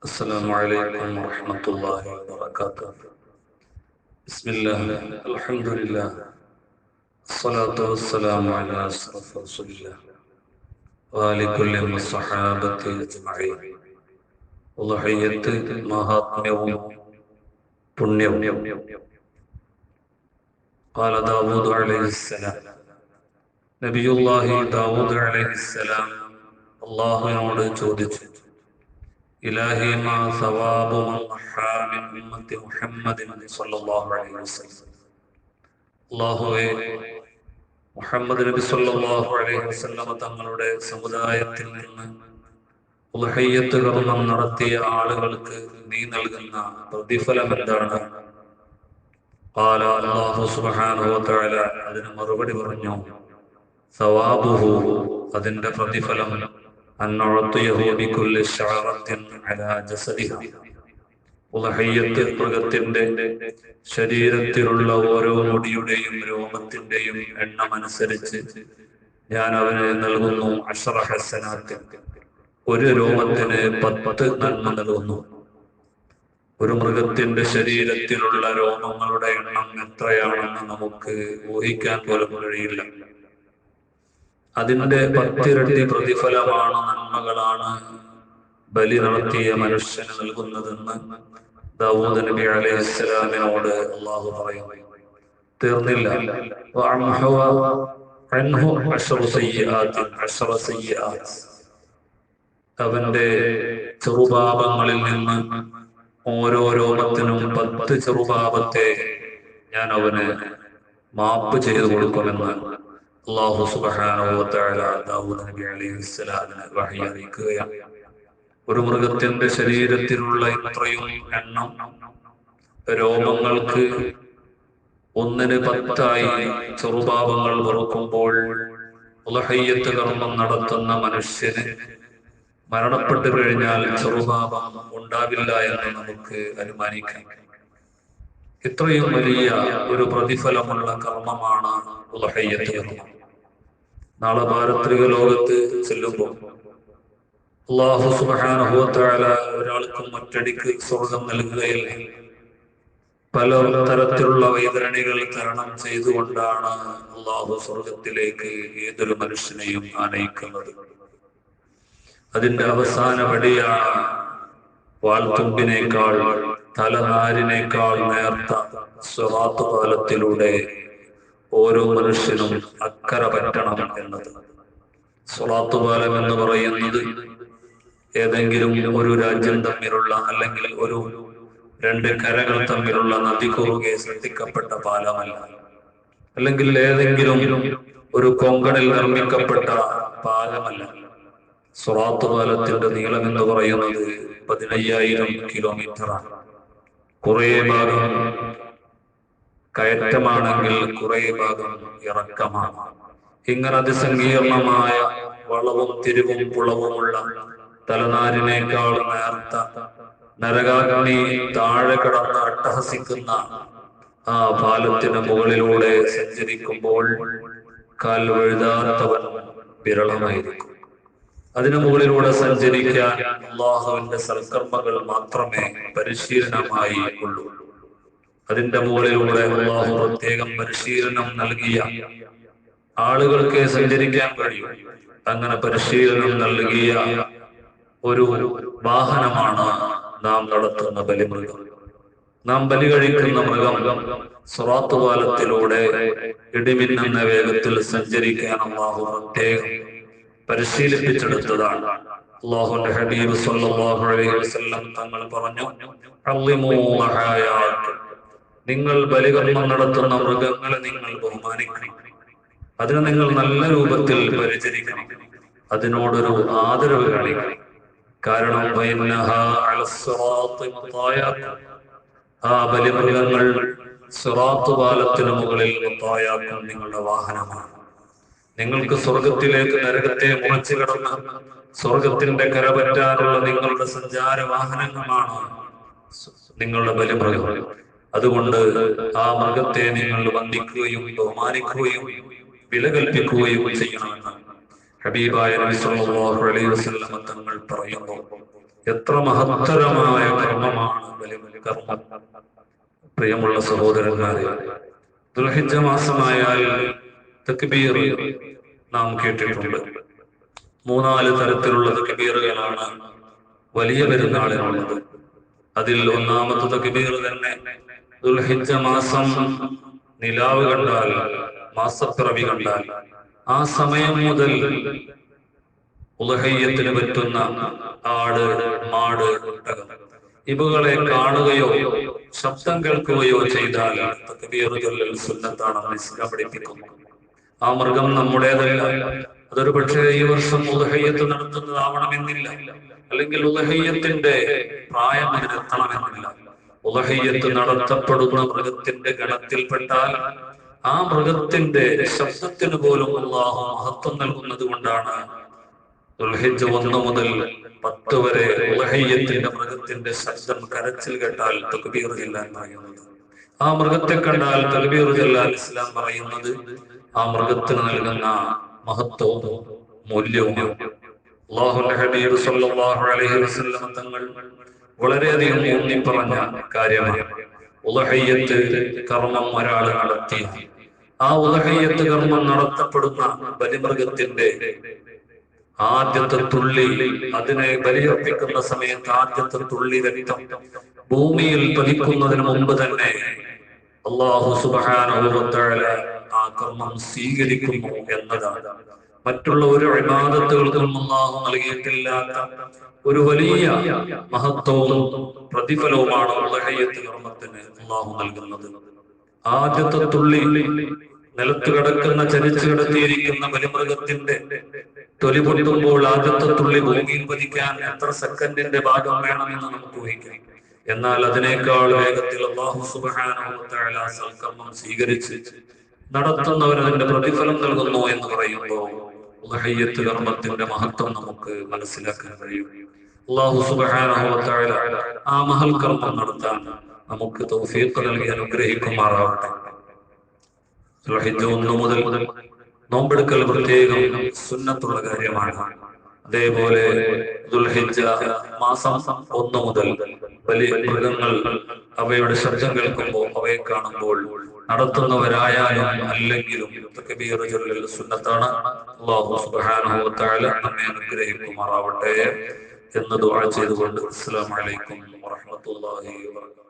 السلام عليكم ورحمة الله وبركاته. بسم الله، الحمد لله، الصلاة والسلام على أشرف رسول الله وآل كل الصحابة أجمعين. ഉളഹിയ്യത്ത് മഹാത്മ്യവും പുണ്യവും. قال داود عليه السلام, നബിയുല്ലാഹി ദാവൂദ് അലൈഹിസ്സലാം അല്ലാഹുവിനോട് ചോദിച്ചു, ഇലാഹി മാ സവാബു മൻ അഹാ മിൻ ഉമ്മത്തി മുഹമ്മദിൻ സ്വല്ലല്ലാഹു അലൈഹി വസല്ലം. അല്ലാഹുവേ, മുഹമ്മദ് നബി സ്വല്ലല്ലാഹു അലൈഹി വസല്ലം തങ്ങളുടെ സമുദായത്തിൽ നിന്ന് ഉൾഹിയ്യത്ത് കർമ്മം നടത്തിയ ആളുകൾക്ക് നീ നൽകുന്ന പ്രതിഫലം എന്താണ്? ഖാല, അല്ലാഹു സുബ്ഹാനഹു വ തആല അതിന് മറുപടി പറഞ്ഞു, സവാബുഹു, അതിന്റെ പ്രതിഫലം, അൻഉഅ്തിയഹു ബികുല്ലി ശഅറത്തിൻ അലാ ജസദിഹ, ഉൾഹിയ്യത്ത് മൃഗത്തിന്റെ ശരീരത്തിലുള്ള ഓരോ മുടിയുടെയും രോമത്തിന്റെയും എണ്ണം അനുസരിച്ച് ഞാൻ അവന് നൽകുന്നു അശ്റ ഹസനാത്ത്, ഒരു രോമത്തിന് 10 നന്മ നൽകുന്നു. ഒരു മൃഗത്തിന്റെ ശരീരത്തിലുള്ള രോമങ്ങളുടെ എണ്ണം എത്രയാണെന്ന് നമുക്ക് ഊഹിക്കാൻ പോലും കഴിയില്ല. അതിന്റെ 10 ഇരട്ടി പ്രതിഫലമാണ്, നന്മകളാണ് ബലി നടത്തിയ മനുഷ്യന് നൽകുന്നതെന്ന് ദാവൂദ് നബി അലൈഹിസ്സലാമിനോട് അല്ലാഹു പറയും. തീർന്നില്ല, അവന്റെ ചെറുപാപങ്ങളിൽ നിന്ന് ഓരോ രോമത്തിനും 10 ചെറുപാപത്തെ ഞാൻ അവന് മാപ്പ് ചെയ്തു കൊടുക്കുമെന്ന് അല്ലാഹു സുബ്ഹാനഹു വ തആല ദാവൂദ് നബി അലൈഹിസ്സലാമിനെ വഹി അറിയിക്കുകയാണ്. ഒരു മൃഗത്തിന്റെ ശരീരത്തിലുള്ള ഇത്രയും എണ്ണം രോമങ്ങൾക്ക് ഒന്നിന് 10 ചെറുപാപങ്ങൾ വെറുക്കുമ്പോൾ ഉളഹിയ്യത്ത് കർമ്മം നടത്തുന്ന മനുഷ്യന് മരണപ്പെട്ടു കഴിഞ്ഞാൽ ചെറുപാപം ഉണ്ടാവില്ല എന്ന് നമുക്ക് അനുമാനിക്കാം. ഇത്രയും വലിയ ഒരു പ്രതിഫലമുള്ള കർമ്മമാണ് ഉളഹിയ്യത്ത് കർമ്മം. നാളെ പാരത്രിക ലോകത്ത് ചെല്ലുമ്പോൾ അല്ലാഹു സുബ്ഹാനഹു വ തആല ഒരാൾക്കും ഒറ്റടിക്ക് സ്വർഗം നൽകുകയില്ല. പല തരത്തിലുള്ള വൈതരണികൾ തരണം ചെയ്തുകൊണ്ടാണ് അല്ലാഹു സ്വർഗത്തിലേക്ക് ഏതൊരു മനുഷ്യനെയും ആനയിക്കുന്നത്. അതിന്റെ അവസാന പടിയാണ് വാൾത്തുമ്പിനേക്കാൾ, തലനാരിനേക്കാൾ നേർത്ത സിറാത്ത് പാലത്തിലൂടെ ഓരോ മനുഷ്യനും അക്കര പറ്റണം എന്നത്. സിറാത്ത് പാലം എന്ന് പറയുന്നത് ഏതെങ്കിലും ഒരു രാജ്യം തമ്മിലുള്ള, അല്ലെങ്കിൽ ഒരു 2 കരകൾ തമ്മിലുള്ള നദി കുറുകെ സൃഷ്ടിക്കപ്പെട്ട പാലമല്ല, അല്ലെങ്കിൽ ഏതെങ്കിലും ഒരു കൊങ്കണിൽ നിർമ്മിക്കപ്പെട്ട പാലമല്ല. സിറാത്ത് പാലത്തിന്റെ നീളം എന്ന് പറയുന്നത് 15,000 കിലോമീറ്ററാണ്. കുറേ ഭാഗം കയറ്റമാണെങ്കിൽ കുറേ ഭാഗം ഇറക്കമാണ്. ഇങ്ങനെ അതിസങ്കീർണമായ വളവും തിരിവും പുളവുമുള്ള തലനാരിനേക്കാൾ നേർത്ത നരകാഗ്നി താഴെ കടന്ന് അട്ടഹസിക്കുന്ന ആ പാലത്തിന് മുകളിലൂടെ സഞ്ചരിക്കുമ്പോൾ കാൽ വഴുതാത്തവൻ വിരളമായിരിക്കും. അതിനു മുകളിലൂടെ സഞ്ചരിക്കാൻ അല്ലാഹുവിന്റെ സൽക്കർമ്മങ്ങൾ മാത്രമേ പരിശീലനമായി ഉള്ളൂ. അതിന്റെ മുകളിലൂടെ അല്ലാഹു പ്രത്യേകം പരിശീലനം നൽകിയ ആളുകൾക്ക് സഞ്ചരിക്കാൻ കഴിയും. അങ്ങനെ പരിശീലനം നൽകിയ ഒരു വാഹനമാണ് നാം നടത്തുന്ന ബലിമൃഗം. നാം ബലി കഴിക്കുന്ന മൃഗം സിറാത്ത് പാലത്തിലൂടെ ഇടിമിന്നുന്ന വേഗത്തിൽ സഞ്ചരിക്കാൻ അല്ലാഹു പ്രത്യേകം പരിശീലിപ്പിച്ചെടുത്തതാണ്. അല്ലാഹുവിന്റെ ഹബീബ് സ്വല്ലല്ലാഹു അലൈഹി വസല്ലം തങ്ങൾ പറഞ്ഞു, അള്ളിമൂ ലഹായാത്ത്, നിങ്ങൾ ബലികർമ്മം നടത്തുന്ന മൃഗങ്ങളെ നിങ്ങൾ ബഹുമാനിക്കണം, അതിനെ നിങ്ങൾ നല്ല രൂപത്തിൽ പരിചരിക്കണം, അതിനോടൊരു ആദരവ് കാണിക്കണം. കാരണം ആ ബലിമൃഗങ്ങൾ സിറാത്ത് പാലത്തിന് മുകളിൽ മുത്തായാക്കും നിങ്ങളുടെ വാഹനമാണ്. നിങ്ങൾക്ക് സ്വർഗത്തിലേക്ക് നരകത്തെ മുറിച്ചു കടന്ന് സ്വർഗത്തിന്റെ കരപറ്റാനുള്ള നിങ്ങളുടെ സഞ്ചാര വാഹനങ്ങളാണ് നിങ്ങളുടെ ബലിമൃഗം. അതുകൊണ്ട് ആ മൃഗത്തെ നിങ്ങൾ വന്ദിക്കുകയും ബഹുമാനിക്കുകയും വില കൽപ്പിക്കുകയും ചെയ്യണമെന്ന് ഹബീബായ നബി സല്ലല്ലാഹു അലൈഹി വസല്ലം തങ്ങൾ പറയുന്നു. എത്ര മഹത്തരമായ കർമ്മമാണ് ബലികർമ്മം. പ്രിയമുള്ള സഹോദരന്മാരെ, ദുൽഹിജ്ജ മാസമായാൽ തക്ബീർ നാം കേട്ടിട്ടുണ്ട്. 3-4 തരത്തിലുള്ള തക്ബീറുകളാണ് വലിയ പെരുന്നാളിനുള്ളത്. അതിൽ ഒന്നാമത്തെ തക്ബീർ തന്നെ ദുൽഹിജ്ജ മാസം നിലാവ് കണ്ടാൽ, മാസപ്പിറവി കണ്ടാൽ ആ സമയം മുതൽ ഉളഹയ്യത്തിന് പറ്റുന്ന ആട്, മാട്, ഒട്ടകം ഇവകളെ കാണുകയോ ശബ്ദം കേൾക്കുകയോ ചെയ്താൽ തക്ബീർ ചൊല്ലൽ സുന്നത്താണെന്ന് ഇസ്ലാം പഠിപ്പിക്കുന്നു. ആ മൃഗം നമ്മുടേതല്ല. അതൊരു പക്ഷേ ഈ വർഷം ഉളഹയ്യത്ത് നടത്തുന്നതാവണമെന്നില്ല, അല്ലെങ്കിൽ ഉളഹയ്യത്തിന്റെ പ്രായം അതിനെത്തണമെന്നില്ല. ഉളഹയ്യത്ത് നടത്തപ്പെടുന്ന മൃഗത്തിന്റെ ഗണത്തിൽപ്പെട്ടാൽ ആ മൃഗത്തിന്റെ ശബ്ദത്തിന് പോലും അല്ലാഹു മഹത്വം നൽകുന്നത് കൊണ്ടാണ് ദുൽഹിജ്ജ 1 മുതൽ 10 വരെ ഉളഹയ്യത്തിന്റെ മൃഗത്തിന്റെ ശബ്ദം, കരച്ചിൽ കേട്ടാൽ തക്ബീർ ചൊല്ലാൻ പറയുന്നത്. ആ മൃഗത്തെ കണ്ടാൽ തക്ബീർ ചൊല്ലാൻ ഇസ്ലാം പറയുന്നത് ആ മൃഗത്തിന് നൽകുന്ന മഹത്വവും മൂല്യവും. അല്ലാഹുവിന്റെ ഹബീബ് സ്വല്ലല്ലാഹു അലൈഹി വസല്ലം തങ്ങൾ വളരെയധികം ഊന്നി പറഞ്ഞ കാര്യമാണ് ഉളഹയ്യത്ത് കർമ്മം ഒരാൾ നടത്തി. ആ ഉളഹയ്യത്ത് കർമ്മം നടത്തപ്പെടുന്ന ബലിമൃഗത്തിന്റെ ആദ്യത്തെ തുള്ളി, അതിനെ ബലിയർപ്പിക്കുന്ന സമയത്ത് ആദ്യത്തെ തുള്ളി രക്തം ഭൂമിയിൽ പതിക്കുന്നതിന് മുമ്പ് തന്നെ അല്ലാഹു സുബ്ഹാനഹു വ തആല ആ കർമ്മം സ്വീകരിക്കുന്നു എന്നതാണ്. മറ്റുള്ള ഒരു ഇബാദത്തുകൾക്കും അല്ലാഹു നൽകിയിട്ടില്ലാത്ത ഒരു വലിയ മഹത്വവും പ്രതിഫലവുമാണ് ഉളഹയ്യത്ത് കർമ്മത്തിന് അല്ലാഹു നൽകുന്നത്. ആദ്യത്തെ തുള്ളി നിലത്ത് കിടക്കുന്ന, ചരിച്ചു കിടത്തിയിരിക്കുന്ന ബലിമൃഗത്തിന്റെ തൊലി പൊട്ടുമ്പോൾ ആദ്യത്തെ തുള്ളി ഭൂമിയിൽ പതിക്കാൻ എത്ര സെക്കൻഡിന്റെ ഭാഗം വേണമെന്ന് നമുക്ക് ഊഹിക്കാം. എന്നാൽ അതിനേക്കാൾ വേഗത്തിൽ അല്ലാഹു സുബ്ഹാനഹു വ തആല സൽക്കർമ്മം സ്വീകരിച്ച് നടത്തുന്നവന് അതിന്റെ പ്രതിഫലം നൽകുന്നു എന്ന് പറയുമ്പോൾ ഉളഹയ്യത്ത് കർമ്മത്തിന്റെ മഹത്വം നമുക്ക് മനസ്സിലാക്കാൻ കഴിയും. അല്ലാഹു സുബ്ഹാനഹു വ തആല ആ മഹൽ കർമ്മം നടത്താൻ നമുക്ക് തൗഫീഖ് നൽകി അനുഗ്രഹിക്കുമാറാവട്ടെ. ദുൽഹിജ്ജ 1 മുതൽ നോമ്പെടുക്കൽ പ്രത്യേകം സുന്നത്തുള്ള കാര്യമാണ്. അതേപോലെ ദുൽഹിജ്ജ മാസം 1 മുതൽ വലിയ മൃഗങ്ങൾ അവയുടെ ശബ്ദം കേൾക്കുമ്പോൾ, അവയെ കാണുമ്പോൾ നടത്തുന്നവരായാലും അല്ലെങ്കിലും തക്ബീർ ചൊല്ലൽ സുന്നത്താണ്. അല്ലാഹു സുബ്ഹാനഹു വ തആല നമ്മെ അനുഗ്രഹിക്കുമാറാവട്ടെ എന്ന് ദുആ ചെയ്തുകൊണ്ട് അസ്സലാമു അലൈക്കും വറഹ്മത്തുള്ളാഹി വബറകാതുഹു.